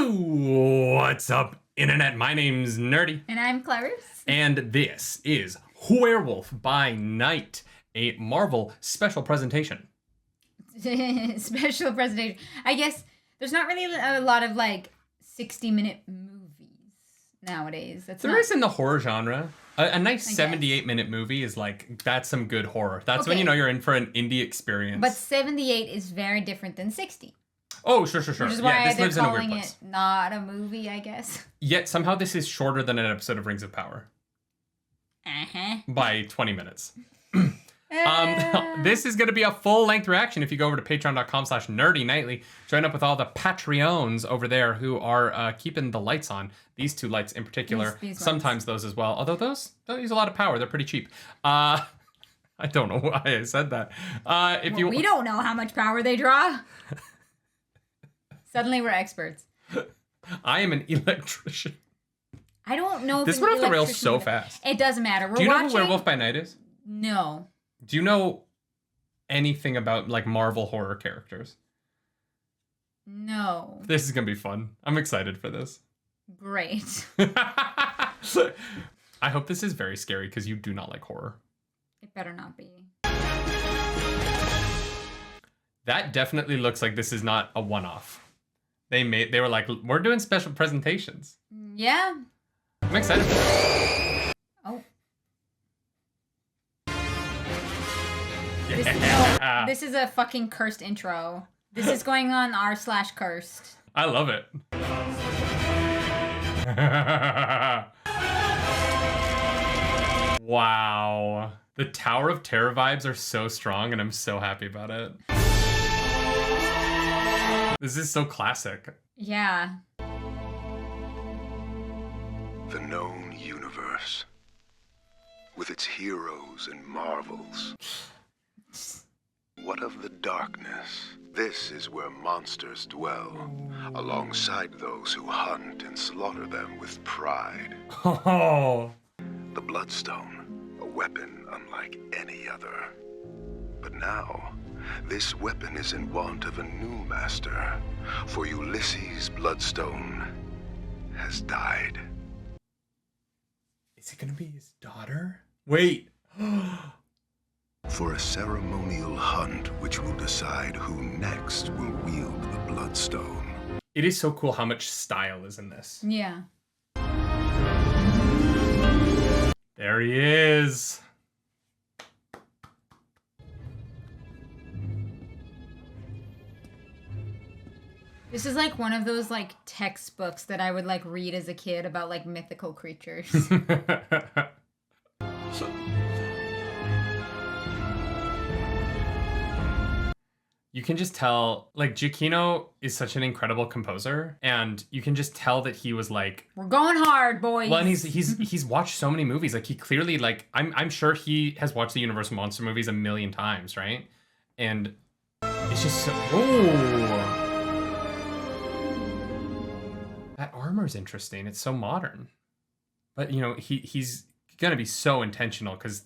What's up, Internet? My name's Nerdy. And I'm Clarence. And this is Werewolf by Night, a Marvel special presentation. Special presentation. I guess there's not really a lot of 60-minute movies nowadays. There is in the horror genre. A nice 78-minute movie is that's some good horror. That's when you know you're in for an indie experience. But 78 is very different than 60. Oh, sure. Which is why they're calling it not a movie, I guess. Yet somehow this is shorter than an episode of Rings of Power. By 20 minutes. This is going to be a full-length reaction if you go over to patreon.com/nerdynightly. Join up with all the Patreons over there who are keeping the lights on. These two lights in particular. These sometimes those as well. Although those don't use a lot of power. They're pretty cheap. I don't know why I said that. We don't know how much power they draw. Suddenly we're experts. I am an electrician. I don't know if this went off the rails so fast. It doesn't matter. Do you know who Werewolf by Night is? No. Do you know anything about Marvel horror characters? No. This is gonna be fun. I'm excited for this. Great. I hope this is very scary because you do not like horror. It better not be. That definitely looks like this is not a one-off. They were like, we're doing special presentations. Yeah. I'm excited for this. Oh. Yeah. This is a fucking cursed intro. This is going on r/cursed. I love it. Wow. The Tower of Terror vibes are so strong, and I'm so happy about it. This is so classic. Yeah. The known universe, with its heroes and marvels. What of the darkness? This is where monsters dwell, alongside those who hunt and slaughter them with pride. Oh. The Bloodstone, a weapon unlike any other. But now, this weapon is in want of a new master, for Ulysses Bloodstone has died. Is it gonna be his daughter? Wait. For a ceremonial hunt which will decide who next will wield the Bloodstone. It is so cool how much style is in this. Yeah. There he is. This is one of those textbooks that I would read as a kid about mythical creatures. You can just tell, Giacchino is such an incredible composer, and you can just tell that he was we're going hard, boys. Well, and he's watched so many movies. He clearly I'm sure he has watched the Universal Monster movies a million times, right? And it's just so. Oh. That armor's interesting. It's so modern. But, he's going to be so intentional because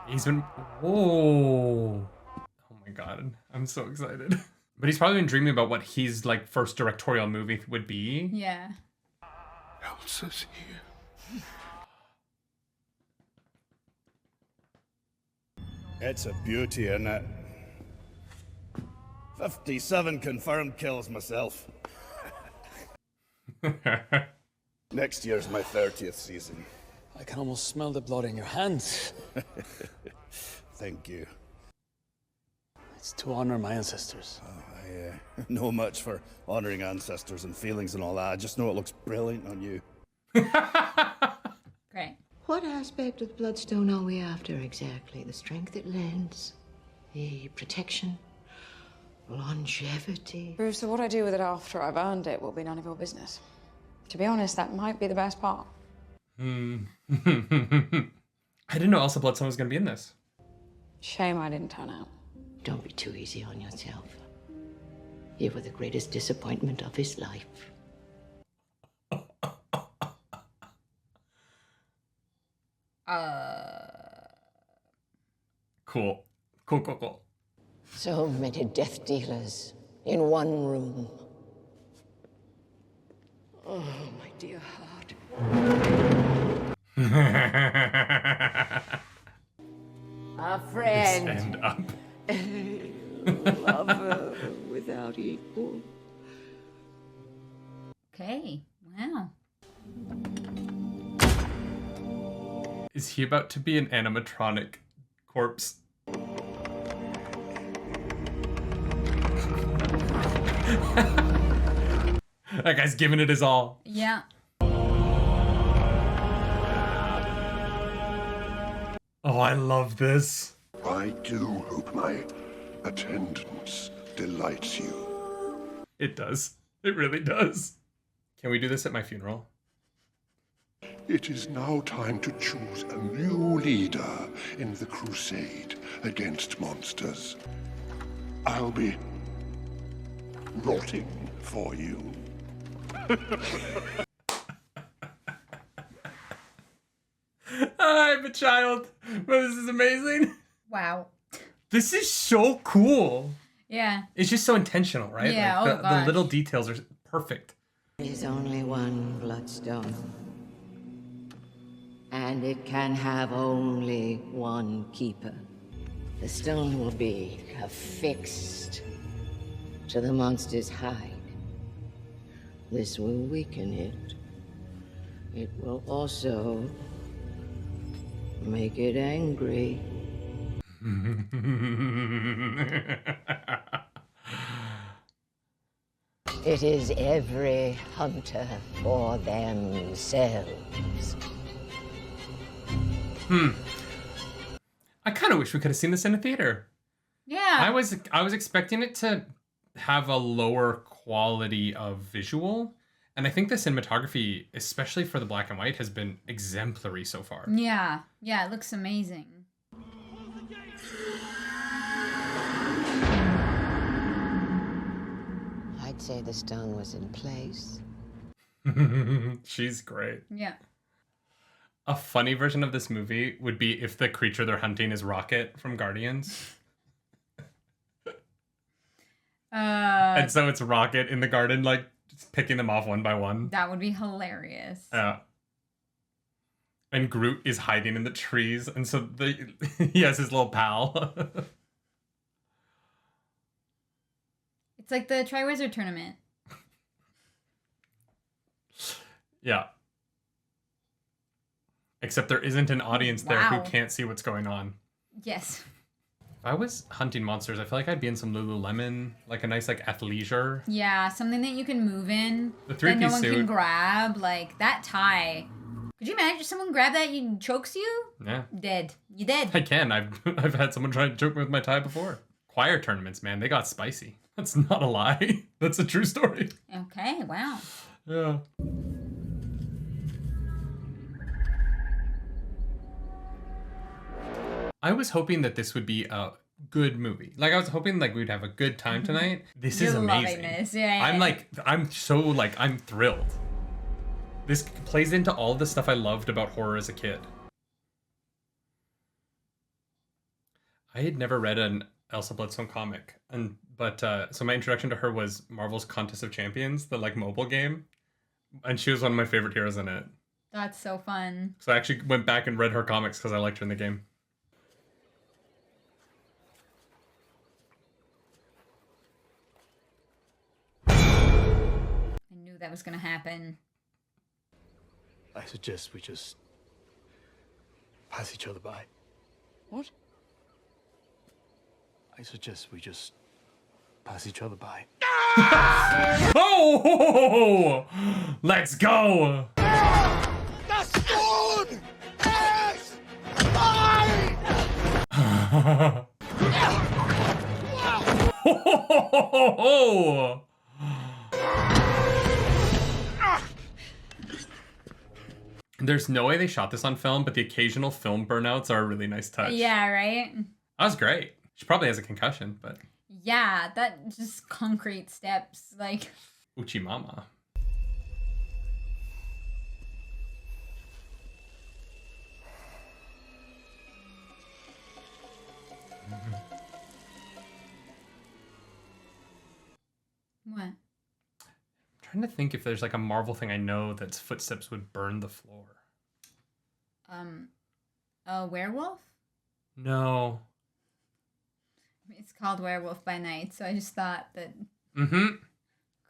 he's been... Whoa. Oh, my God. I'm so excited. But he's probably been dreaming about what his, first directorial movie would be. Yeah. Elsa's here. It's a beauty, isn't it? 57 confirmed kills myself. Next year's my 30th season. I can almost smell the blood in your hands. Thank you. It's to honor my ancestors. I know much for honoring ancestors and feelings and all that. I just know it looks brilliant on you. Great. What aspect of the Bloodstone are we after exactly? The strength it lends? The protection? Longevity? Bruce, so what I do with it after I've earned it will be none of your business. To be honest, that might be the best part. I didn't know Elsa Bloodstone was going to be in this. Shame I didn't turn out. Don't be too easy on yourself. You were the greatest disappointment of his life. Cool. Cool. So many death dealers in one room. Oh, my dear heart. A friend. Stand up. A lover without equal. Okay. Wow. Is he about to be an animatronic corpse? That guy's giving it his all. Yeah. Oh, I love this. I do hope my attendance delights you. It does. It really does. Can we do this at my funeral? It is now time to choose a new leader in the crusade against monsters. I'll be rotting for you. I'm a child, but this is amazing. Wow. This is so cool. Yeah. It's just so intentional, right? Yeah, Like, oh the gosh. little details are perfect. There is only one bloodstone. And it can have only one keeper. The stone will be affixed to the monster's hide. This will weaken it. It will also make it angry. It is every hunter for themselves. I kind of wish we could have seen this in a theater. Yeah. I was expecting it to have a lower quality of visual, and I think the cinematography, especially for the black and white, has been exemplary so far. Yeah. Yeah, it looks amazing. I'd say the stone was in place. She's great. Yeah. A funny version of this movie would be if the creature they're hunting is Rocket from Guardians. And so it's Rocket in the garden, like, just picking them off one by one. That would be hilarious. Yeah. And Groot is hiding in the trees, and so he has his little pal. It's like the Triwizard Tournament. Yeah. Except there isn't an audience there who Wow. can't see what's going on. Yes. If I was hunting monsters, I feel like I'd be in some Lululemon, like a nice like athleisure. Yeah, something that you can move in. The that three-piece no one suit. can grab. Like, that tie. Could you imagine someone grab that and chokes you? Yeah, Dead. You dead. I can. I've had someone try to choke me with my tie before. Choir tournaments, man, they got spicy. That's not a lie. That's a true story. Okay, wow. Yeah. I was hoping that this would be a good movie. Like, I was hoping like we'd have a good time tonight. This is You're loving amazing. this. Yeah. I'm thrilled. This plays into all the stuff I loved about horror as a kid. I had never read an Elsa Bloodstone comic, but so my introduction to her was Marvel's Contest of Champions, the like mobile game, and she was one of my favorite heroes in it. That's so fun. So I actually went back and read her comics because I liked her in the game. I knew that was going to happen. I suggest we just pass each other by. What? I suggest we just pass each other by. Oh! Let's go! The stone is mine! There's no way they shot this on film, but the occasional film burnouts are a really nice touch. Yeah, right? That was great. She probably has a concussion, but Yeah, that just concrete steps. Like, Uchi Mama. what? Trying trying to think if there's like a Marvel thing I know that's footsteps would burn the floor. A werewolf? No. It's called Werewolf by Night, so I just thought that. Mm-hmm.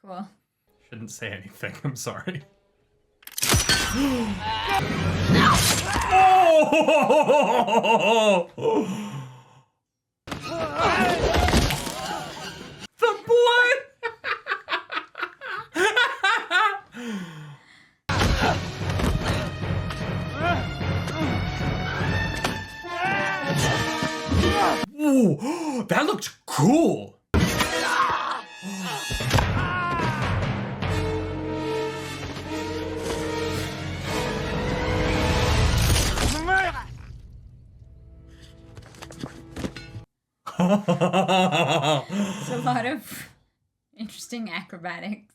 Cool. Shouldn't say anything. I'm sorry. Oh! The blood! Ooh, that looked cool. It's a lot of interesting acrobatics.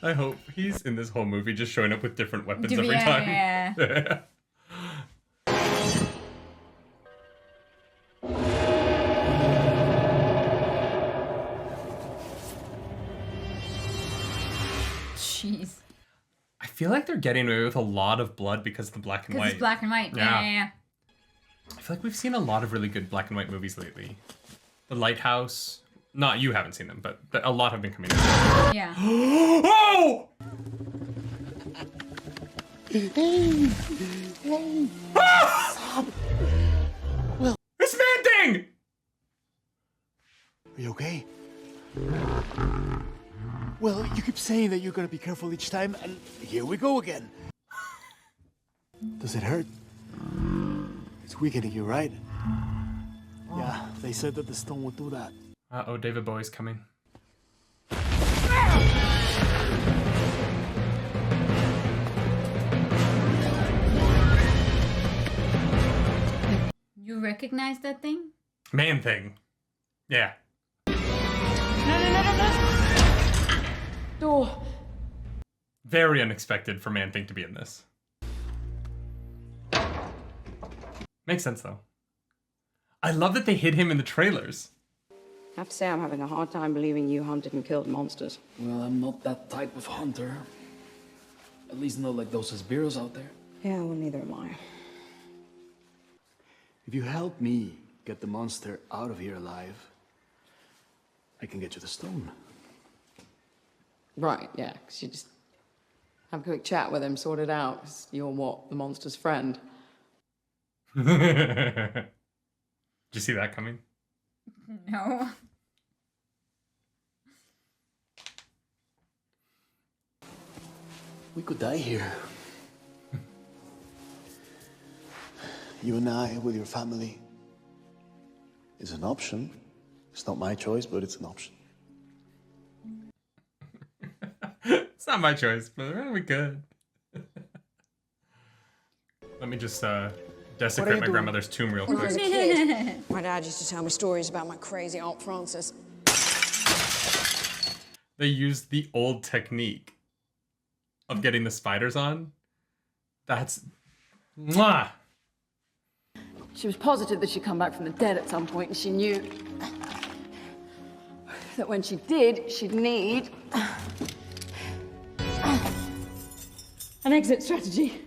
I hope he's in this whole movie just showing up with different weapons every Yeah, time. yeah. Jeez. I feel like they're getting away with a lot of blood because of the black and Because white. it's black and white. Yeah. Yeah. I feel like we've seen a lot of really good black and white movies lately. The Lighthouse. Not you haven't seen them, but a lot have been coming out. Yeah. Oh! Ah! It's Man-Thing! Are you okay? Well, you keep saying that you're gonna be careful each time, and here we go again. Does it hurt? It's weakening you, right? Yeah, they said that the stone would do that. Uh-oh, David Bowie's coming. You recognize that thing? Man-Thing. Yeah. Door. Very unexpected for Man-Thing to be in this. Makes sense, though. I love that they hid him in the trailers. I have to say, I'm having a hard time believing you hunted and killed monsters. Well, I'm not that type of hunter. At least not like those Sbirros out there. Yeah, well, neither am I. If you help me get the monster out of here alive, I can get you the stone. Right, yeah, because you just have a quick chat with him, sort it out. 'Cause you're what? The monster's friend. Did you see that coming? No. We could die here. You and I with your family is an option. It's not my choice, but it's an option. It's not my choice, but we could. Let me just desecrate my grandmother's tomb real When I was a quick. kid, my dad used to tell me stories about my crazy Aunt Frances. They used the old technique of getting the spiders on. That's... Mwah! She was positive that she'd come back from the dead at some point, and she knew that when she did, she'd need an exit strategy.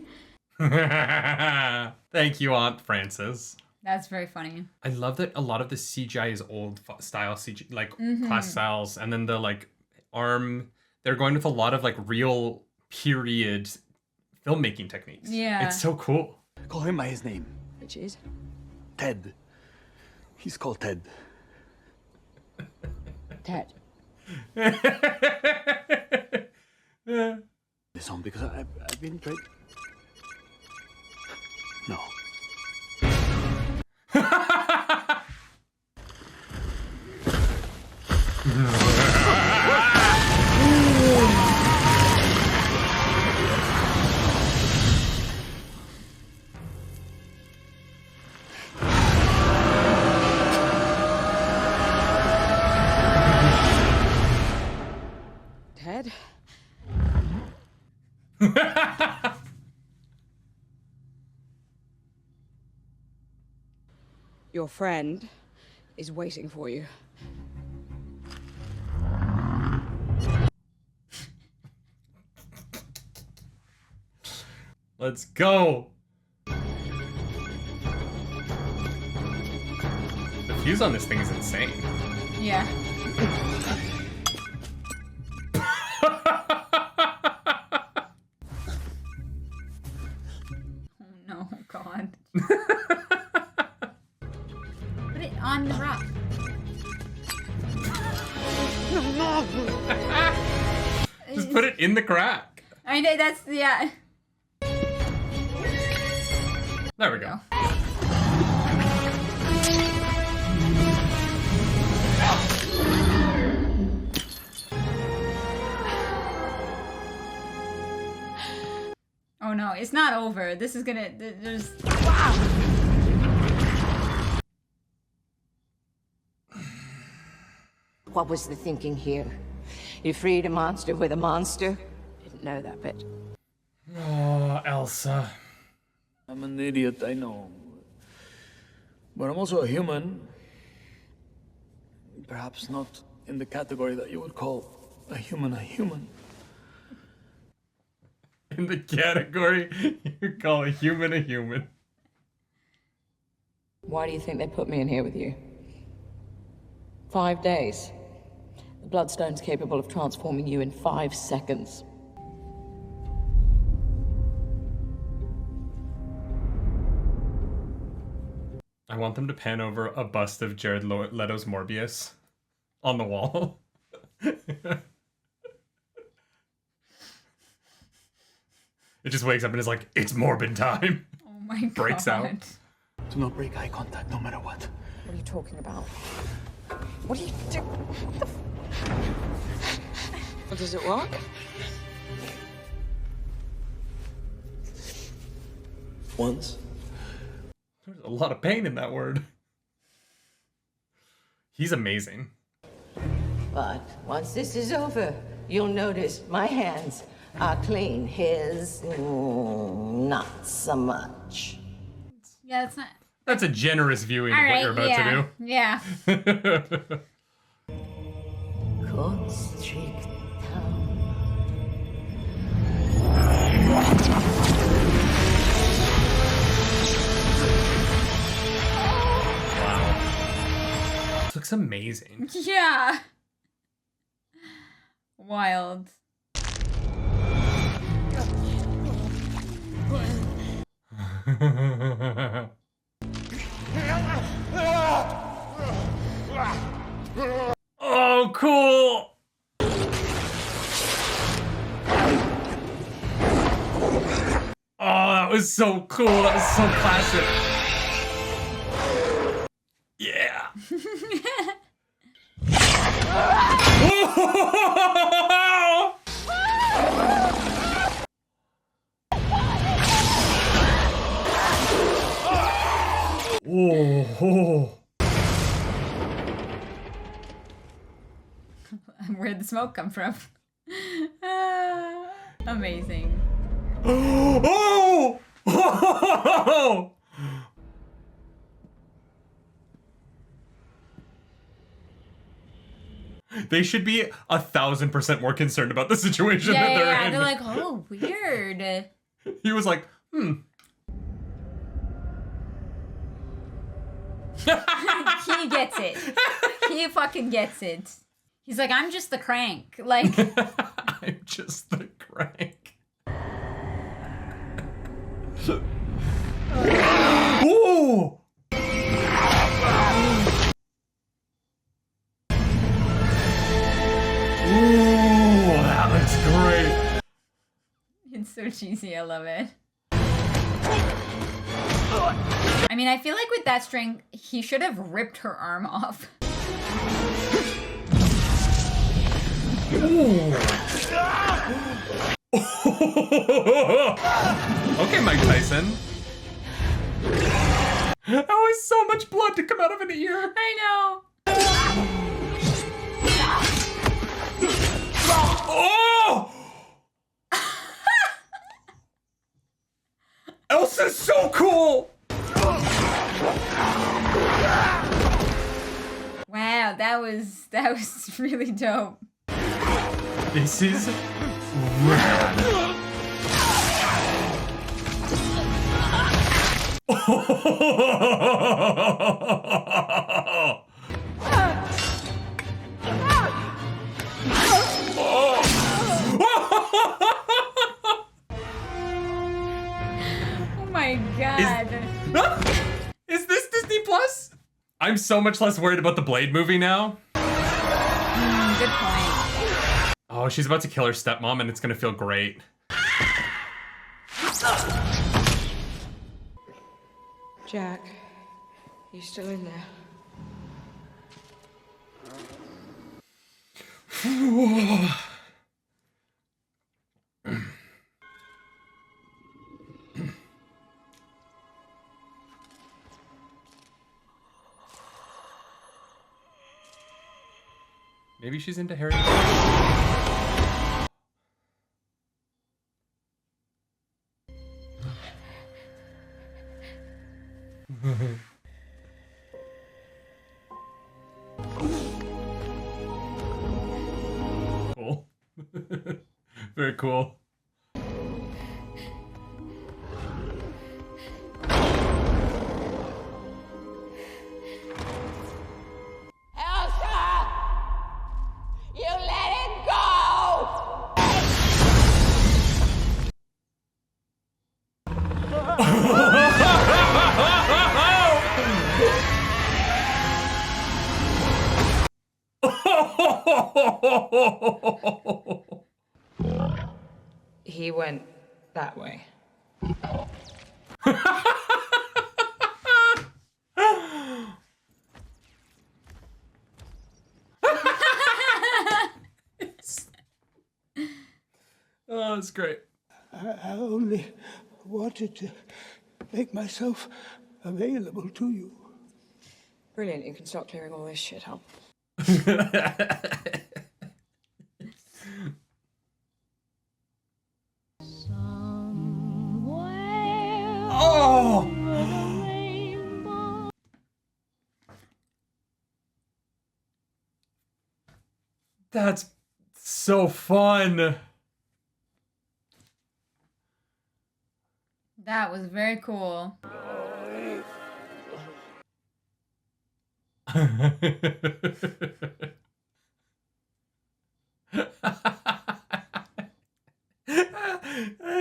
Thank you, Aunt Frances. That's very funny. I love that a lot of the CGI is old style CGI, like class styles, and then the like arm. They're going with a lot of like real period filmmaking techniques. Yeah. It's so cool. Call him by his name. Which is? Ted. He's called Ted. Ted. This on because I've been tried. No. Ted? Your friend is waiting for you. Let's go. The fuse on this thing is insane. Yeah. Oh no, God. Put it on the rock. Just put it in the crack. I know, that's, yeah. There we go. Oh no, it's not over. This is gonna, there's, What was the thinking here? You freed a monster with a monster? Didn't know that bit. Oh, Elsa. I'm an idiot, I know. But I'm also a human. Perhaps not in the category that you would call a human. In the category you call a human. Why do you think they put me in here with you? 5 days. The Bloodstone's capable of transforming you in 5 seconds. I want them to pan over a bust of Jared Leto's Morbius on the wall. It just wakes up and is like, it's Morbin time. oh my God. Breaks out. Do not break eye contact, no matter what. What are you talking about? What do you do? What does it work? Once. There's a lot of pain in that word. He's amazing. But once this is over, you'll notice my hands are clean. His, not so much. Yeah, that's not. That's a generous viewing All of what right, you're about yeah. to Yeah. do. Cold-streak town. Wow. This looks amazing. Yeah. Wild. Oh, cool. Oh, that was so cool. That was so classic. Yeah. Whoa. Where'd the smoke come from? Amazing. Oh! They should be 1,000% more concerned about the situation that they're in. They're like, oh, weird. He was like, He gets it. He fucking gets it. He's like, I'm just the crank. Like, I'm just the crank. Ooh! Ooh, that looks great. it's so cheesy. I love it. I mean, I feel like with that string, he should have ripped her arm off. Okay, Mike Tyson. That was so much blood to come out of an ear. I know. Oh! Elsa's so cool! that was really dope. This is rad. Oh my god. Is this Disney Plus? I'm so much less worried about the Blade movie now. Good point. Oh, she's about to kill her stepmom and it's gonna feel great. Jack, you still in there? Maybe she's into Harry Potter. Cool. Very cool. Elsa! You let it go! He went that way. Oh, it's great. I only wanted to make myself available to you. Brilliant, you can stop clearing all this shit up. Oh! That's so fun. That was very cool.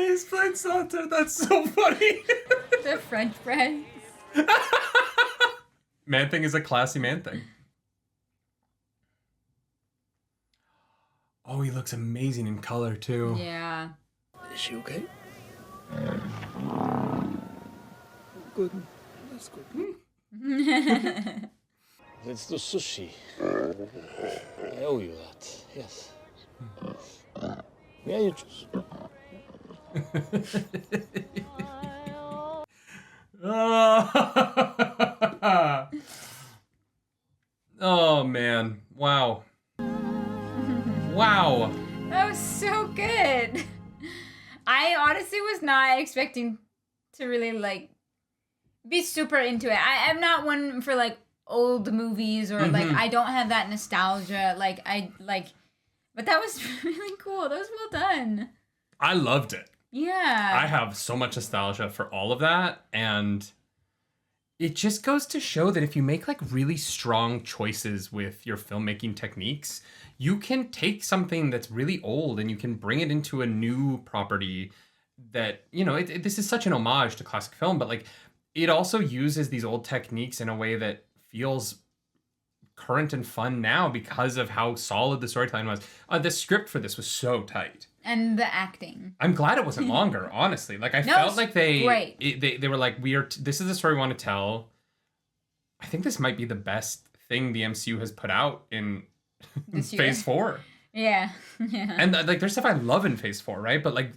He's playing solitaire. That's so funny. The French friends. Man Thing is a classy man thing. Oh, he looks amazing in color too. Yeah. Is she okay? Good. That's good. Let's do sushi. I owe you that, yes. Yeah, you choose. Oh man. Wow. Wow. That was so good. I honestly was not expecting to really like be super into it. I'm not one for like old movies or like I don't have that nostalgia. But that was really cool. That was well done. I loved it. Yeah. I have so much nostalgia for all of that, and it just goes to show that if you make like really strong choices with your filmmaking techniques, you can take something that's really old and you can bring it into a new property that, you know, this is such an homage to classic film, but like it also uses these old techniques in a way that feels current and fun now because of how solid the storytelling was. The script for this was so tight. And the acting. I'm glad it wasn't longer, honestly. Like I felt like they were like, this is the story we want to tell. I think this might be the best thing the MCU has put out in Phase 4. Yeah. Yeah. And like there's stuff I love in Phase 4, right? But like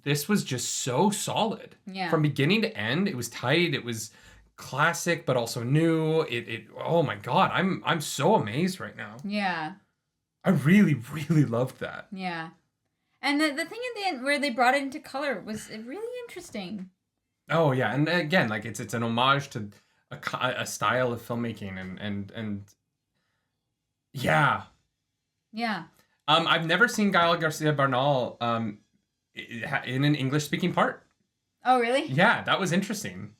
this was just so solid. Yeah. From beginning to end, it was tight. It was classic, but also new. It oh my god, I'm so amazed right now. Yeah. I really, really loved that. Yeah. And the thing at the end where they brought it into color was really interesting. Oh yeah, and again, like it's an homage to a style of filmmaking, and Yeah. Yeah. I've never seen Gael Garcia Bernal in an English-speaking part. Oh, really? Yeah, that was interesting.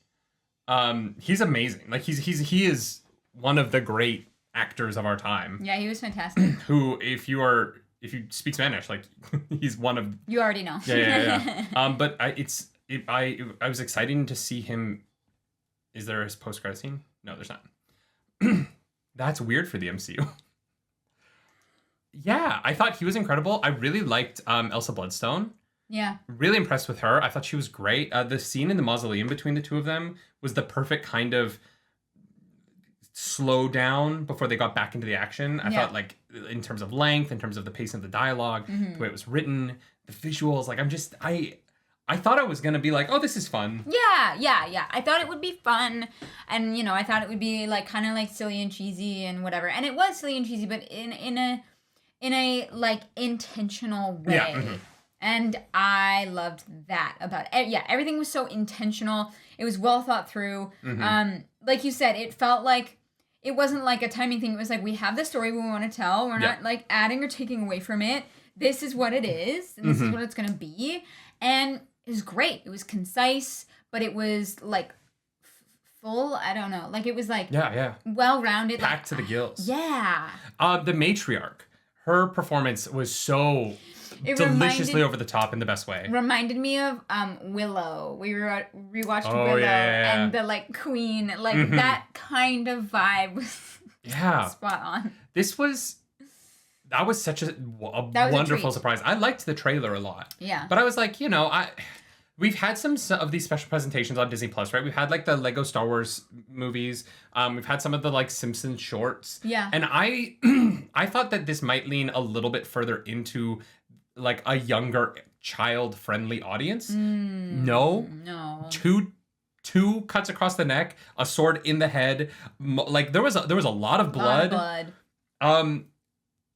He's amazing. Like he is one of the great actors of our time. Yeah, he was fantastic. Who, if you speak Spanish, like he's one of. You already know. Yeah. But I was excited to see him. Is there a post-credit scene? No, there's not. That's weird for the MCU. Yeah, I thought he was incredible. I really liked Elsa Bloodstone. Yeah. Really impressed with her. I thought she was great. The scene in the mausoleum between the two of them was the perfect kind of slow down before they got back into the action. I thought, like, in terms of length, in terms of the pace of the dialogue, the way it was written, the visuals, like, I thought I was going to be like, oh, this is fun. Yeah. I thought it would be fun. And, I thought it would be, like, kind of, like, silly and cheesy and whatever. And it was silly and cheesy, but in a like, intentional way. Yeah. Mm-hmm. And I loved that about it. Yeah, everything was so intentional. It was well thought through. Mm-hmm. Like you said, it felt like it wasn't like a timing thing. It was like, we have the story we want to tell. We're not, like, adding or taking away from it. This is what it is. And this is what it's going to be. And it was great. It was concise, but it was, like, full. I don't know. Like, it was, like, well-rounded. Packed to the gills. Yeah. The matriarch, her performance was so deliciously over the top in the best way. Reminded me of Willow. We rewatched Oh, Willow yeah. and the, like, queen. Like, that kind of vibe was spot on. That was such a wonderful surprise. I liked the trailer a lot. Yeah. But I was like, we've had some of these special presentations on Disney Plus, right? We've had, like, the Lego Star Wars movies. We've had some of the, like, Simpsons shorts. Yeah. And I I thought that this might lean a little bit further into, like, a younger child-friendly audience. No. Two cuts across the neck, a sword in the head. Like, there was a lot of blood.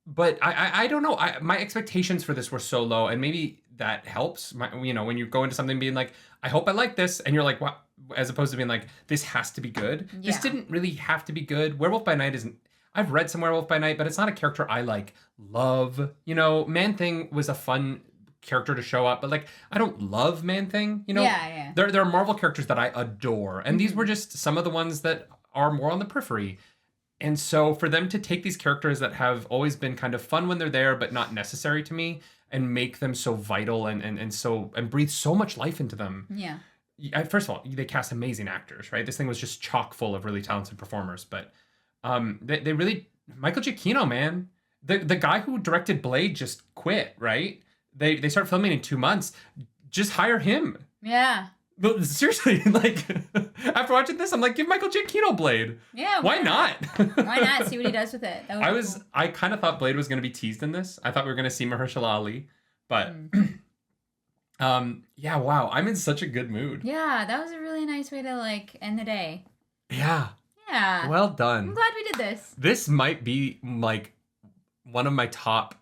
But I don't know. My expectations for this were so low, and maybe that helps. When you go into something being like, I hope I like this, and you're like, what? As opposed to being like, this has to be good. Yeah. This didn't really have to be good. Werewolf by Night isn't. I've read some Werewolf by Night, but it's not a character I love. Man-Thing was a fun character to show up, but, like, I don't love Man-Thing. Yeah. There are Marvel characters that I adore, and these were just some of the ones that are more on the periphery. And so for them to take these characters that have always been kind of fun when they're there, but not necessary to me, and make them so vital and breathe so much life into them. Yeah. First of all, they cast amazing actors, right? This thing was just chock full of really talented performers, but they really, Michael Giacchino, man, the guy who directed Blade just quit, right? They start filming in 2 months. Just hire him. Yeah. But seriously, like, after watching this, I'm like, give Michael Giacchino Blade. Yeah. Why not? Why not? See what he does with it. That would be cool. I kind of thought Blade was going to be teased in this. I thought we were going to see Mahershala Ali, but yeah, wow, I'm in such a good mood. Yeah, that was a really nice way to, like, end the day. Yeah. Yeah. Well done. I'm glad we did this. This might be, like, one of my top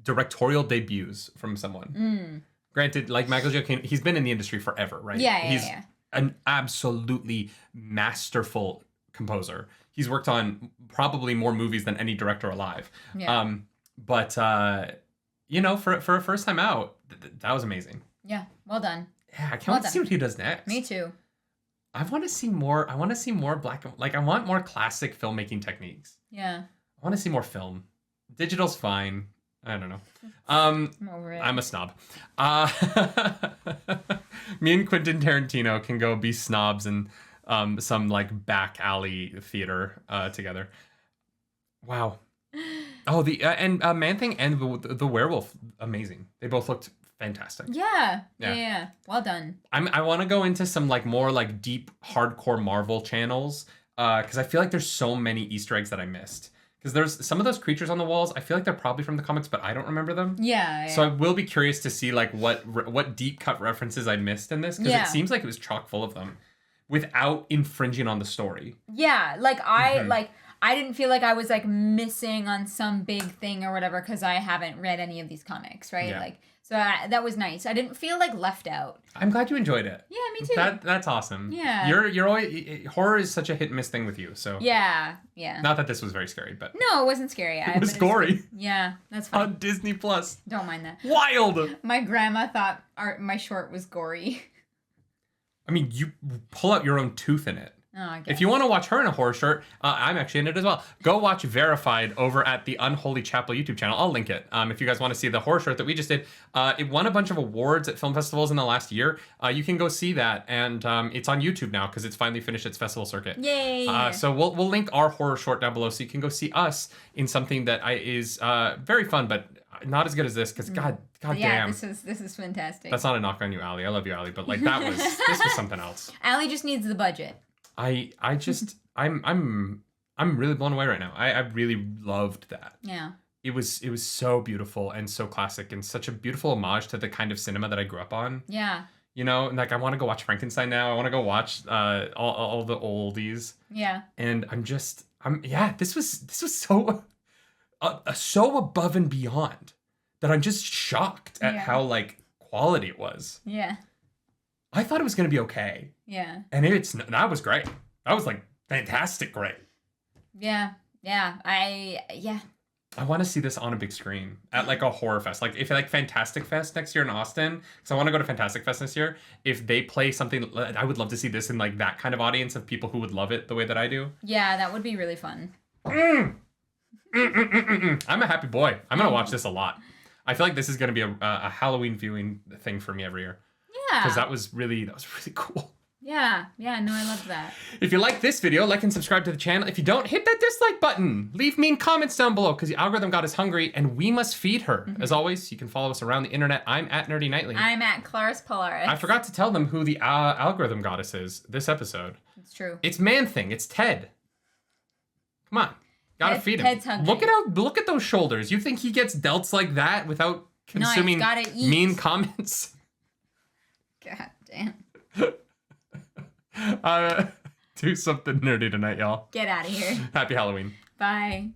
directorial debuts from someone. Granted, like, Michael Giacchino, he's been in the industry forever, right? He's an absolutely masterful composer. He's worked on probably more movies than any director alive. Yeah. But for a first time out, that was amazing. Yeah, well done. Yeah, I can't wait to see what he does next. Me too. I want to see more black, like, I want more classic filmmaking techniques. Yeah. I want to see more film. Digital's fine. I don't know. I'm over it. I'm a snob. Me and Quentin Tarantino can go be snobs in some, like, back alley theater together. Wow. Oh, and Man-Thing and the Werewolf, amazing. They both looked fantastic. Yeah. Well done. I want to go into some, like, more, like, deep hardcore Marvel channels because I feel like there's so many Easter eggs that I missed. Because there's some of those creatures on the walls, I feel like they're probably from the comics, but I don't remember them. Yeah. So I will be curious to see, like, what deep cut references I missed in this. Because it seems like it was chock full of them without infringing on the story. Yeah. Like, I didn't feel like I was like missing on some big thing or whatever because I haven't read any of these comics, right? Yeah. Like, so that was nice. I didn't feel like left out. I'm glad you enjoyed it. Yeah, me too. That's awesome. Yeah. You're always horror is such a hit and miss thing with you. So Yeah. Not that this was very scary, but No, it wasn't scary. it was gory Yeah, that's fine. on Disney Plus. Don't mind that. Wild. My grandma thought my short was gory. I mean, you pull out your own tooth in it. Oh, I guess. If you want to watch her in a horror short, I'm actually in it as well. Go watch Verified over at the Unholy Chapel YouTube channel. I'll link it if you guys want to see the horror short that we just did. It won a bunch of awards at film festivals in the last year. You can go see that, and it's on YouTube now because it's finally finished its festival circuit. Yay! So we'll link our horror short down below so you can go see us in something that is very fun, but not as good as this because God yeah, damn. this is fantastic. That's not a knock on you, Allie. I love you, Allie, but like this was something else. Allie just needs the budget. I'm really blown away right now. I really loved that. Yeah. It was so beautiful and so classic and such a beautiful homage to the kind of cinema that I grew up on. Yeah. You know, like I want to go watch Frankenstein now. I want to go watch all the oldies. Yeah. And this was so so above and beyond that I'm just shocked at how like quality it was. Yeah. I thought it was going to be okay. Yeah. And that was great. That was like fantastic great. Yeah. Yeah. I want to see this on a big screen at like a horror fest. Like if like Fantastic Fest next year in Austin, because I want to go to Fantastic Fest this year. If they play something, I would love to see this in like that kind of audience of people who would love it the way that I do. Yeah, that would be really fun. I'm a happy boy. I'm going to watch this a lot. I feel like this is going to be a Halloween viewing thing for me every year. Yeah. Because that was really cool. Yeah. Yeah. No, I love that. If you like this video, like and subscribe to the channel. If you don't, hit that dislike button. Leave mean comments down below because the algorithm god is hungry and we must feed her. As always, you can follow us around the internet. I'm at Nerdy Nightly. I'm at Claris Polaris. I forgot to tell them who the algorithm goddess is this episode. It's true. It's Man Thing. It's Ted. Come on. Gotta feed him. Ted's hungry. Look at those shoulders. You think he gets delts like that without consuming gotta eat. mean comments? God damn. Do something nerdy tonight, y'all. Get out of here. Happy Halloween. Bye.